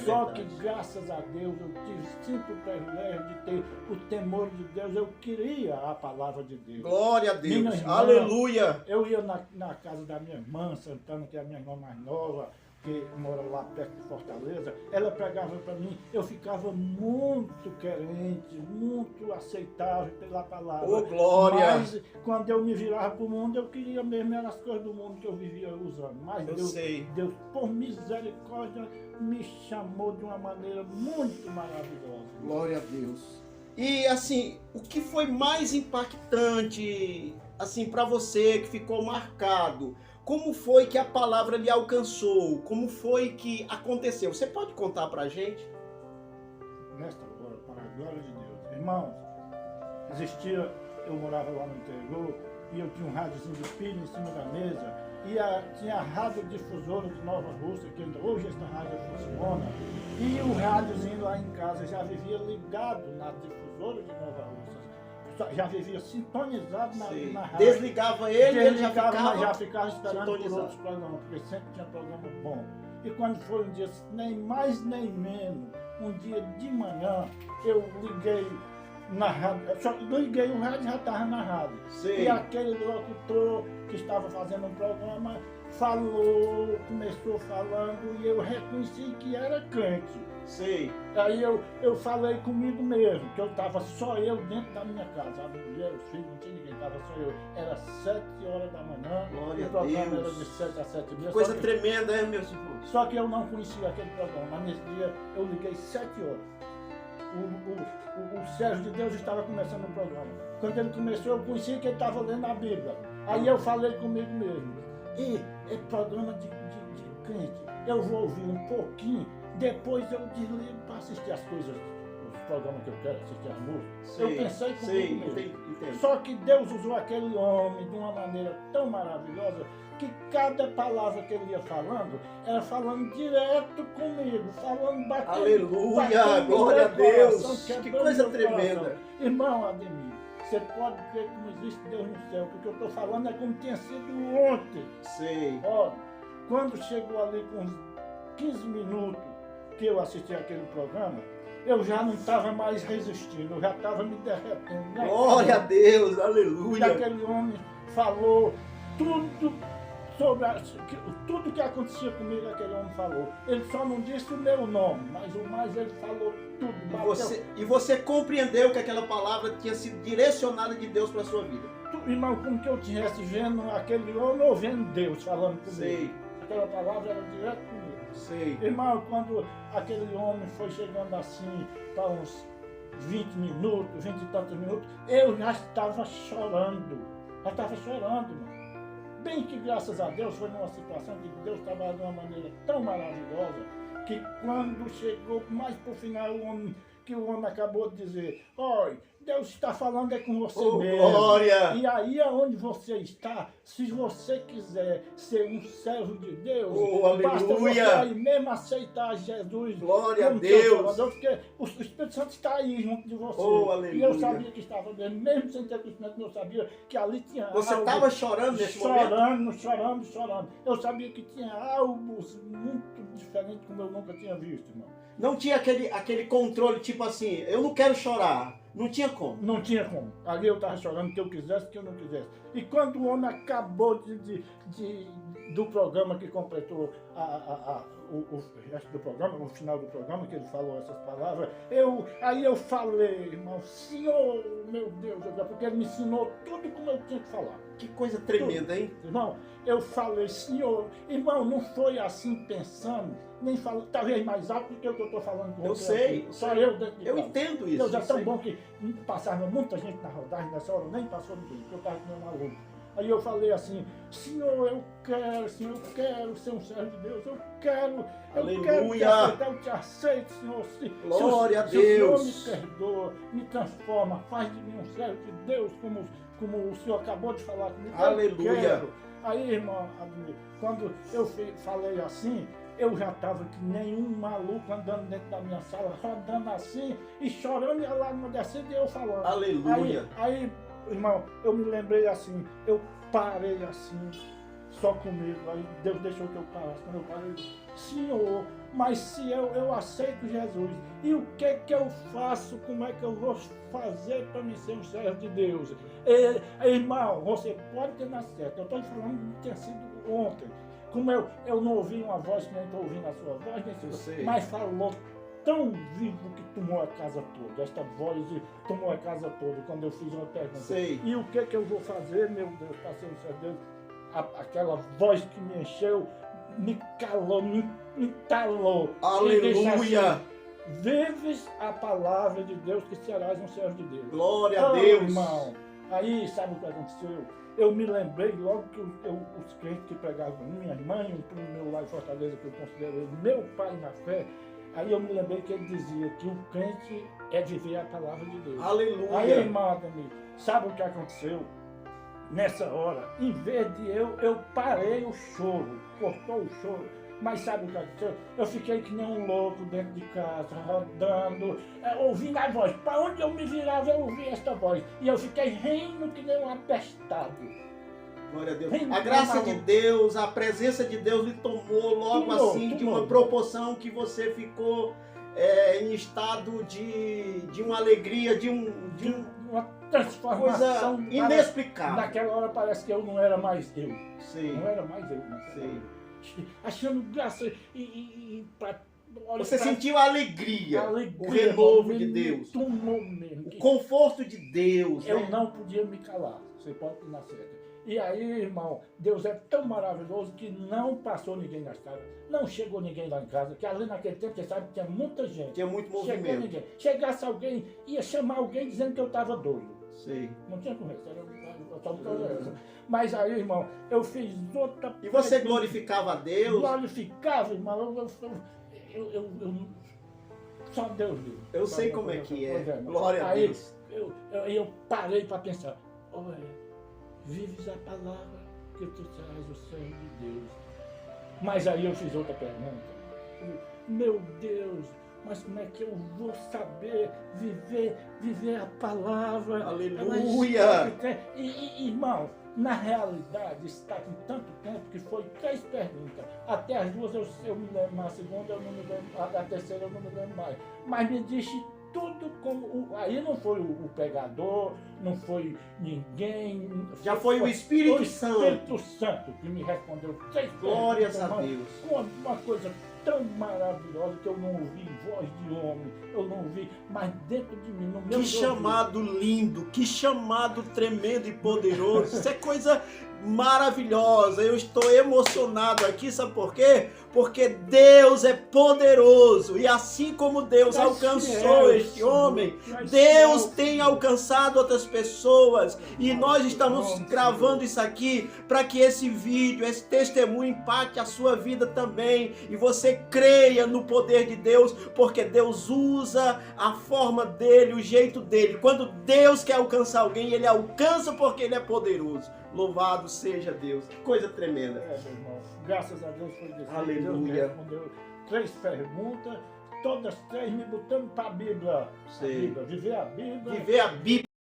Só que, graças a Deus, eu sinto o privilégio de ter o temor de Deus. Eu queria a palavra de Deus. Glória a Deus. Minha irmã, Aleluia. Eu ia na casa da minha irmã, Santana, que é a minha irmã mais nova, que mora lá perto de Fortaleza. Ela pregava para mim, eu ficava muito querente, muito aceitável pela palavra. Oh, glória! Mas quando eu me virava para o mundo, eu queria mesmo as coisas do mundo que eu vivia usando. Mas Deus, por misericórdia, me chamou de uma maneira muito maravilhosa. Glória a Deus. E assim, o que foi mais impactante assim para você, que ficou marcado? Como foi que a palavra lhe alcançou? Como foi que aconteceu? Você pode contar pra gente? Nesta hora, para a glória de Deus. Irmãos, eu morava lá no interior, e eu tinha um rádiozinho de pilha em cima da mesa, e tinha a radiodifusora de Nova Rússia, que ainda hoje esta rádio funciona, e o rádiozinho lá em casa já vivia ligado na difusora de Nova Rússia. Já vivia sintonizado na rádio. Desligava ele e ele já ficava esperando por outros programas, porque sempre tinha programa bom. E quando foi um dia, nem mais nem menos, um dia de manhã, eu liguei na rádio, só liguei o rádio e já estava na rádio. Sim. E aquele locutor que estava fazendo um programa começou falando, e eu reconheci que era crente. Sei. Aí eu falei comigo mesmo, que eu estava só eu dentro da minha casa. A mulher, os filhos, não tinha ninguém, estava só eu. Era 7 horas da manhã, Glória o programa a Deus. era de 7 a 7h30. Coisa tremenda, é, meu senhor? Só que eu não conhecia aquele programa, mas nesse dia eu liguei 7 horas. O Sérgio de Deus estava começando o programa. Quando ele começou, eu conheci que ele estava lendo a Bíblia. Aí eu falei comigo mesmo, é programa de crente, eu vou ouvir um pouquinho, depois eu desligo para assistir as coisas, os programas que eu quero assistir, as músicas. Eu pensei comigo mesmo. Entendo. Só que Deus usou aquele homem de uma maneira tão maravilhosa, que cada palavra que ele ia falando, era falando direto comigo, falando batendo. Aleluia, glória a Deus, coração, que coisa tremenda. Coração. Irmão Ademir, você pode crer que não existe Deus no céu, porque o que eu estou falando é como tinha sido ontem. Sei. Ó, quando chegou ali com uns 15 minutos que eu assisti aquele programa, eu já não estava mais resistindo, eu já estava me derretendo. Glória a Deus, aleluia. E aquele homem falou tudo sobre tudo que acontecia comigo, aquele homem falou. Ele só não disse o meu nome, mas o mais ele falou tudo. E você compreendeu que aquela palavra tinha sido direcionada de Deus para a sua vida? Irmão, como que eu estivesse vendo aquele homem ou vendo Deus falando comigo. Sei. Aquela palavra era direto comigo. Sei. Irmão, quando aquele homem foi chegando assim para uns 20 minutos, 20 e tantos minutos, eu já estava chorando. Irmão. Bem que, graças a Deus, foi numa situação que Deus trabalhou de uma maneira tão maravilhosa, que quando chegou mais para o final, o homem acabou de dizer, olha, Deus está falando com você mesmo. Glória! E aí aonde você está, se você quiser ser um servo de Deus, basta você aí mesmo aceitar Jesus. Glória a Deus! Porque o Espírito Santo está aí junto de você. Aleluia! E eu sabia que estava mesmo sem ter conhecimento, eu sabia que ali tinha Você estava chorando nesse momento? Chorando. Eu sabia que tinha algo muito diferente como eu nunca tinha visto, irmão. Não tinha aquele controle, tipo assim, eu não quero chorar. Não tinha como. Não tinha como. Ali eu estava chorando que eu quisesse, que eu não quisesse. E quando o homem acabou do programa, que completou o resto do programa, no final do programa, que ele falou essas palavras, aí eu falei, irmão, Senhor, meu Deus, porque ele me ensinou tudo como eu tinha que falar. Que coisa tremenda, hein? Irmão, eu falei, Senhor, irmão, não foi assim pensando, nem falando, talvez mais alto do que o que eu estou falando com você. Eu sei. Só eu dentro de Eu casa. entendo isso. Deus é tão bom que passava muita gente na rodagem, nessa hora nem passou ninguém, porque eu estava com meu maluco. Aí eu falei assim, Senhor, eu quero ser um servo de Deus, eu quero te aceitar, eu te aceito, Senhor. Glória a Deus. Se o Senhor me perdoa, me transforma, faz de mim um servo de Deus, como o Senhor acabou de falar comigo. Aleluia. Aí, irmão, quando eu falei assim, eu já estava que nem um maluco andando dentro da minha sala, rodando assim, e chorando, e a lágrima descendo, e eu falando. Aleluia. Aí, irmão, eu me lembrei assim, eu parei assim, só comigo, aí Deus deixou que eu parasse. Quando eu parei, Senhor, Mas se eu aceito Jesus, e o que eu faço? Como é que eu vou fazer para me ser um servo de Deus? Irmão, você pode ter na certa. Eu estou falando de ter sido ontem. Como eu não ouvi uma voz que nem estou ouvindo a sua voz, mas falou tão vivo que tomou a casa toda. Esta voz tomou a casa toda quando eu fiz uma pergunta. Sei. E o que eu vou fazer, meu Deus, para ser um servo de Deus? Aquela voz que me encheu, me calou, me entalou. Aleluia! Vives a palavra de Deus que serás um servo de Deus. Glória a Deus! Irmão, aí sabe o que aconteceu? Eu me lembrei logo que os crentes que pregavam minha mãe, o meu lá em Fortaleza, que eu considero ele meu pai na fé, aí eu me lembrei que ele dizia que o crente é viver a palavra de Deus. Aleluia! Aí, irmão, sabe o que aconteceu? Nessa hora, em vez de eu parei o choro, cortou o choro, mas sabe o que aconteceu? Eu fiquei que nem um louco dentro de casa, rodando, ouvindo a voz. Para onde eu me virava, eu ouvia esta voz. E eu fiquei rindo que nem um apestado. Glória a Deus. A graça de Deus, a presença de Deus lhe tomou logo assim, de uma proporção que você ficou em estado de uma alegria, de uma transformação coisa inexplicável. Naquela hora parece que eu não era mais eu. Sim. Não era mais eu. Sim. Achando graça você sentiu a alegria, o renovo renovo de Deus, tomou mesmo, o conforto de Deus. Eu não podia me calar, você pode ir na certa. E aí, irmão, Deus é tão maravilhoso que não passou ninguém na estrada, não chegou ninguém lá em casa, que ali naquele tempo, você sabe que tinha muita gente. Tinha muito movimento. Chegasse alguém, ia chamar alguém dizendo que eu estava doido. Sei. Não tinha conversa, mas aí, irmão, eu fiz outra... E você glorificava a Deus? Glorificava, irmão, eu só Deus viu. Eu sei como é que é. Glória a Deus. Aí eu parei para pensar, olha, vives a palavra que tu serás o servo de Deus. Mas aí eu fiz outra pergunta. Meu Deus, mas como é que eu vou saber viver a palavra? Aleluia! Irmão, na realidade está com tanto tempo que foi 3 perguntas. Até as 2 eu me lembro, na segunda eu não me lembro, a terceira eu não me lembro mais. Mas me disse tudo como... Aí não foi o pregador, não foi ninguém... Já foi o Espírito Santo. O Espírito Santo que me respondeu 3 perguntas. Glórias a Deus. Uma coisa tão maravilhosa que eu não ouvi voz de homem, eu não ouvi, mas dentro de mim, no meu Que chamado lindo, que chamado tremendo e poderoso. Isso é coisa maravilhosa. Eu estou emocionado aqui, sabe por quê? Porque Deus é poderoso e assim como Deus alcançou este homem, Deus tem alcançado outras pessoas e nós estamos gravando isso aqui para que esse vídeo, esse testemunho impacte a sua vida também e você creia no poder de Deus, porque Deus usa a forma dele, o jeito dele. Quando Deus quer alcançar alguém, ele alcança porque ele é poderoso. Louvado seja Deus. Que coisa tremenda. Meu irmão. Graças a Deus foi desse. Aleluia. Deus me respondeu 3 perguntas, todas 3 me botando para a Bíblia. Sei. Viver a Bíblia. Viver a Bíblia.